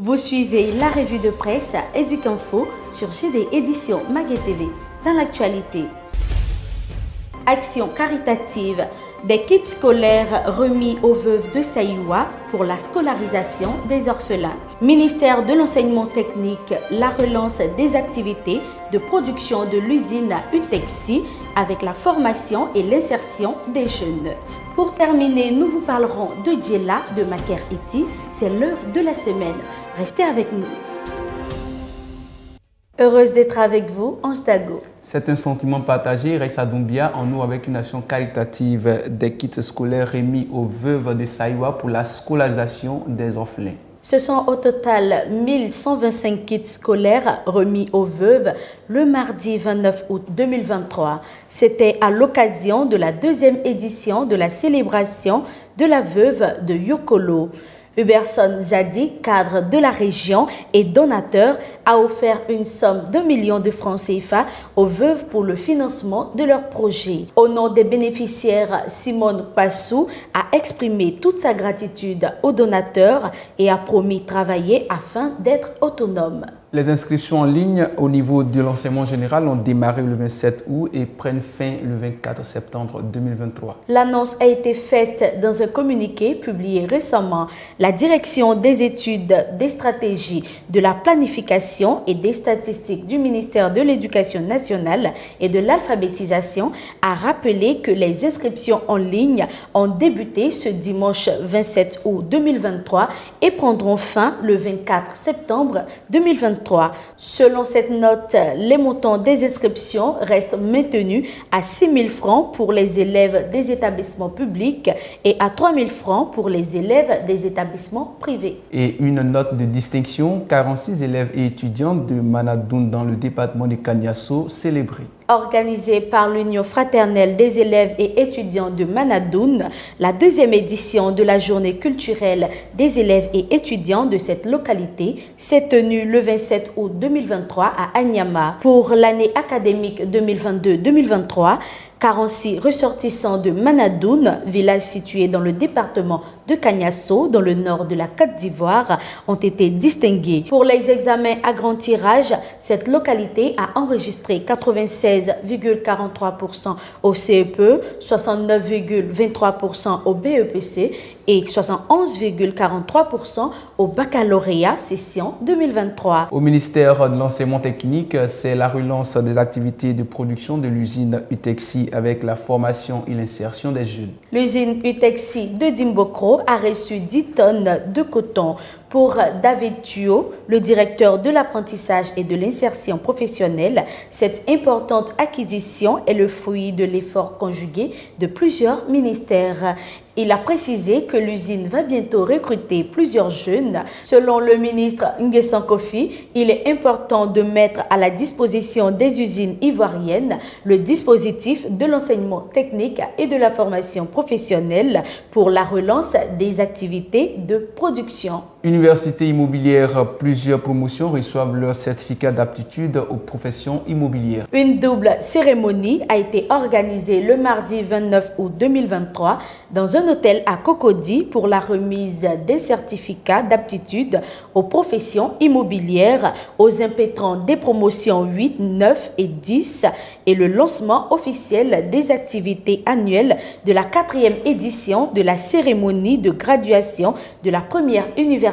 Vous suivez la revue de presse Éduc-Info sur GD Éditions Mag TV. Dans l'actualité, action caritative, des kits scolaires remis aux veuves de Saïwa pour la scolarisation des orphelins. Ministère de l'enseignement technique, la relance des activités de production de l'usine Utexi avec la formation et l'insertion des jeunes. Pour terminer, nous vous parlerons de Djella de Maker Iti, c'est l'œuvre de la semaine. Restez avec nous. Heureuse d'être avec vous, Ange Dago. C'est un sentiment partagé, Raissa Doumbia, en nous avec une action caritative des kits scolaires remis aux veuves de Saïwa pour la scolarisation des orphelins. Ce sont au total 1125 kits scolaires remis aux veuves le mardi 29 août 2023. C'était à l'occasion de la deuxième édition de la célébration de la veuve de Yokolo. Huberson Zadi, cadre de la région et donateur, a offert une somme d'1 million de francs CFA aux veuves pour le financement de leur projet. Au nom des bénéficiaires, Simone Passou a exprimé toute sa gratitude aux donateurs et a promis travailler afin d'être autonome. Les inscriptions en ligne au niveau de l'enseignement général ont démarré le 27 août et prennent fin le 24 septembre 2023. L'annonce a été faite dans un communiqué publié récemment. La Direction des études, des stratégies, de la planification et des statistiques du ministère de l'Éducation nationale et de l'alphabétisation a rappelé que les inscriptions en ligne ont débuté ce dimanche 27 août 2023 et prendront fin le 24 septembre 2023. Selon cette note, les montants des inscriptions restent maintenus à 6 000 francs pour les élèves des établissements publics et à 3 000 francs pour les élèves des établissements privés. Et une note de distinction, 46 élèves et étudiants de Manadoun dans le département de Kaniasso célébrés. Organisée par l'Union fraternelle des élèves et étudiants de Manadoun, la deuxième édition de la journée culturelle des élèves et étudiants de cette localité s'est tenue le 27 août 2023 à Anyama. Pour l'année académique 2022-2023, 46 ressortissants de Manadoun, village situé dans le département de Kaniasso, dans le nord de la Côte d'Ivoire, ont été distingués. Pour les examens à grand tirage, cette localité a enregistré 96,43% au CEPE, 69,23% au BEPC et 71,43% au baccalauréat session 2023. Au ministère de l'enseignement technique, c'est la relance des activités de production de l'usine Utexi avec la formation et l'insertion des jeunes. L'usine Utexi de Dimbokro a reçu 10 tonnes de coton. Pour David Thuot, le directeur de l'apprentissage et de l'insertion professionnelle, cette importante acquisition est le fruit de l'effort conjugué de plusieurs ministères. Il a précisé que l'usine va bientôt recruter plusieurs jeunes. Selon le ministre Nguessan Kofi, il est important de mettre à la disposition des usines ivoiriennes le dispositif de l'enseignement technique et de la formation professionnelle pour la relance des activités de production. Université immobilière, plusieurs promotions reçoivent leur certificat d'aptitude aux professions immobilières. Une double cérémonie a été organisée le mardi 29 août 2023 dans un hôtel à Cocody pour la remise des certificats d'aptitude aux professions immobilières aux impétrants des promotions 8, 9 et 10 et le lancement officiel des activités annuelles de la 4e édition de la cérémonie de graduation de la première université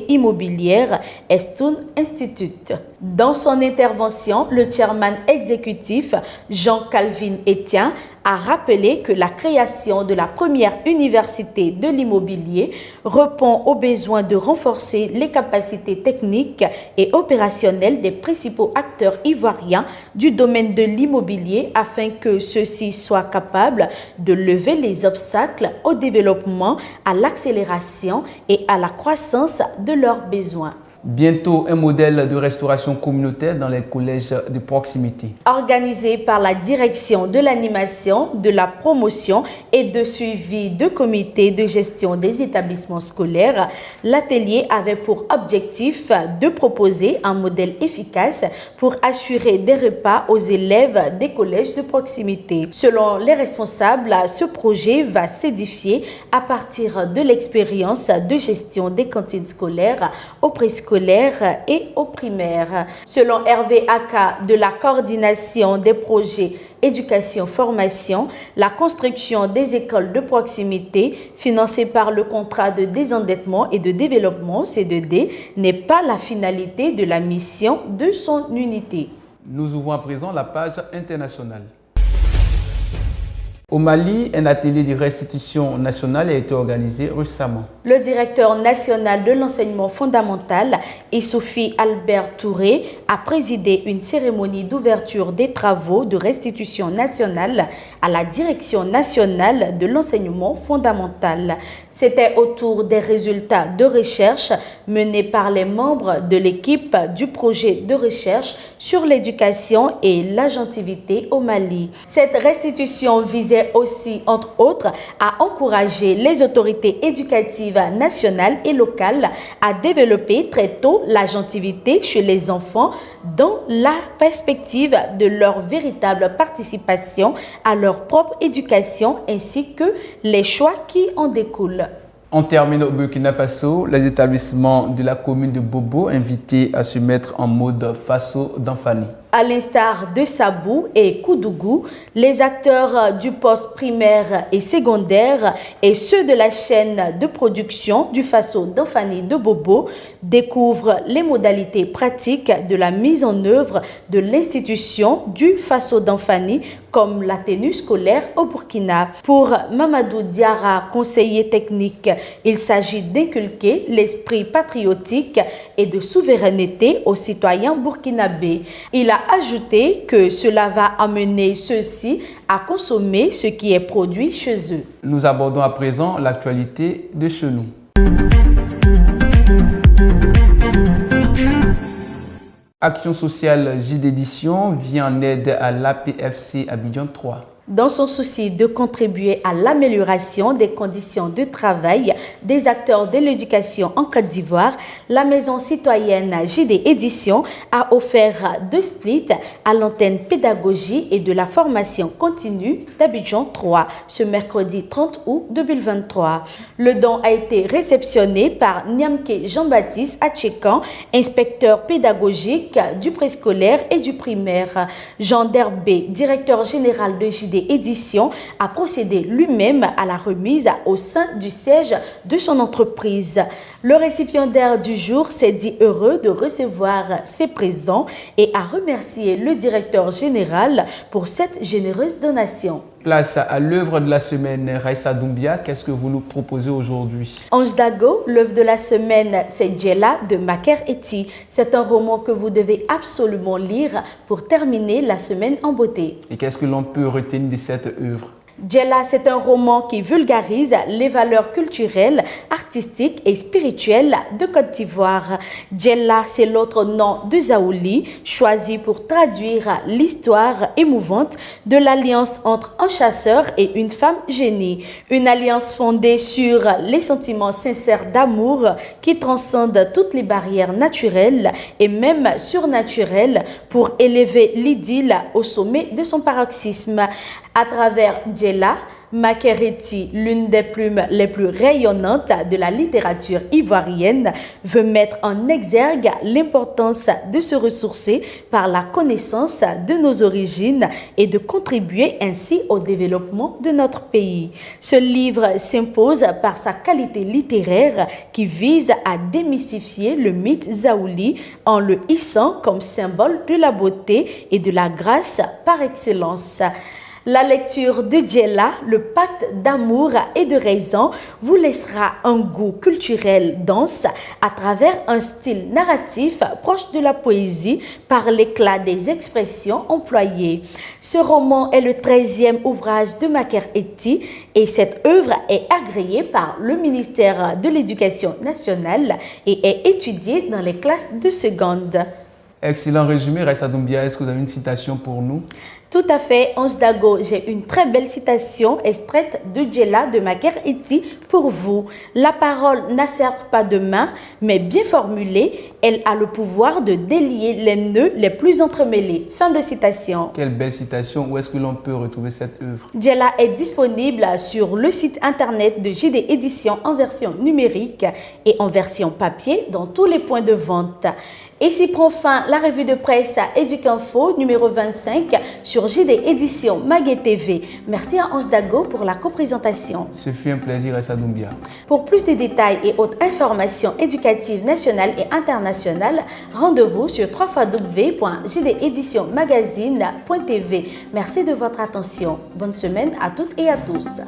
immobilière Estoun Institute. Dans son intervention, le chairman exécutif Jean-Calvin Etienne a rappelé que la création de la première université de l'immobilier répond au besoin de renforcer les capacités techniques et opérationnelles des principaux acteurs ivoiriens du domaine de l'immobilier afin que ceux-ci soient capables de lever les obstacles au développement, à l'accélération et à la croissance de leurs besoins. Bientôt, un modèle de restauration communautaire dans les collèges de proximité. Organisé par la direction de l'animation, de la promotion et de suivi de comités de gestion des établissements scolaires, l'atelier avait pour objectif de proposer un modèle efficace pour assurer des repas aux élèves des collèges de proximité. Selon les responsables, ce projet va s'édifier à partir de l'expérience de gestion des cantines scolaires au préscolaire préscolaire et au primaire. Selon Hervé Aka de la coordination des projets éducation-formation, la construction des écoles de proximité financées par le contrat de désendettement et de développement C2D n'est pas la finalité de la mission de son unité. Nous ouvrons à présent la page internationale. Au Mali, un atelier de restitution nationale a été organisé récemment. Le directeur national de l'enseignement fondamental, Sophie Albert Touré, a présidé une cérémonie d'ouverture des travaux de restitution nationale à la direction nationale de l'enseignement fondamental. C'était autour des résultats de recherche menés par les membres de l'équipe du projet de recherche sur l'éducation et l'agentivité au Mali. Cette restitution visait aussi, entre autres, à encourager les autorités éducatives nationales et locales à développer très tôt l'agentivité chez les enfants dans la perspective de leur véritable participation à leur propre éducation ainsi que les choix qui en découlent. On termine au Burkina Faso, les établissements de la commune de Bobo invités à se mettre en mode Faso d'Anfani. À l'instar de Sabou et Koudougou, les acteurs du poste primaire et secondaire et ceux de la chaîne de production du Faso d'Anfani de Bobo découvrent les modalités pratiques de la mise en œuvre de l'institution du Faso d'Anfani comme la tenue scolaire au Burkina. Pour Mamadou Diara, conseiller technique, il s'agit d'inculquer l'esprit patriotique et de souveraineté aux citoyens burkinabés. Il a ajouté que cela va amener ceux-ci à consommer ce qui est produit chez eux. Nous abordons à présent l'actualité de chez nous. Action sociale JD Édition vient en aide à l'APFC Abidjan 3. Dans son souci de contribuer à l'amélioration des conditions de travail des acteurs de l'éducation en Côte d'Ivoire, la maison citoyenne JD Édition a offert 2 splits à l'antenne pédagogie et de la formation continue d'Abidjan 3 ce mercredi 30 août 2023. Le don a été réceptionné par Niamke Jean-Baptiste Atchekan, inspecteur pédagogique du préscolaire et du primaire. Jean Derbé, directeur général de JD Édition, a procédé lui-même à la remise au sein du siège de son entreprise. Le récipiendaire du jour s'est dit heureux de recevoir ces présents et a remercié le directeur général pour cette généreuse donation. Place à l'œuvre de la semaine. Raissa Doumbia, qu'est-ce que vous nous proposez aujourd'hui? Ange Dago, l'œuvre de la semaine, c'est Djella de Maker Eti. C'est un roman que vous devez absolument lire pour terminer la semaine en beauté. Et qu'est-ce que l'on peut retenir de cette œuvre? Djella, c'est un roman qui vulgarise les valeurs culturelles, artistiques et spirituelles de Côte d'Ivoire. Djella, c'est l'autre nom de Zaouli, choisi pour traduire l'histoire émouvante de l'alliance entre un chasseur et une femme génie. Une alliance fondée sur les sentiments sincères d'amour qui transcendent toutes les barrières naturelles et même surnaturelles pour élever l'idylle au sommet de son paroxysme. À travers Djella, Maker Eti, l'une des plumes les plus rayonnantes de la littérature ivoirienne, veut mettre en exergue l'importance de se ressourcer par la connaissance de nos origines et de contribuer ainsi au développement de notre pays. Ce livre s'impose par sa qualité littéraire qui vise à démystifier le mythe Zaouli en le hissant comme symbole de la beauté et de la grâce par excellence. La lecture de Djella, le pacte d'amour et de raison, vous laissera un goût culturel dense à travers un style narratif proche de la poésie par l'éclat des expressions employées. Ce roman est le 13e ouvrage de Maker Eti et cette œuvre est agréée par le ministère de l'Éducation nationale et est étudiée dans les classes de seconde. Excellent résumé, Raissa Doumbia. Est-ce que vous avez une citation pour nous? Tout à fait, Ange Dago, j'ai une très belle citation extraite de Djella de Maker Iti pour vous. La parole n'a certes pas de main, mais bien formulée, elle a le pouvoir de délier les nœuds les plus entremêlés. Fin de citation. Quelle belle citation. Où est-ce que l'on peut retrouver cette œuvre? Djella est disponible sur le site internet de JD Éditions en version numérique et en version papier dans tous les points de vente. Ici prend fin la revue de presse Educinfo numéro 25 sur JD Éditions Magué TV. Merci à Ange Dago pour la coprésentation. Ce fut un plaisir, Raissa Doumbia. Pour plus de détails et autres informations éducatives nationales et internationales, rendez-vous sur www.jdéditionmagazine.tv. Merci de votre attention. Bonne semaine à toutes et à tous.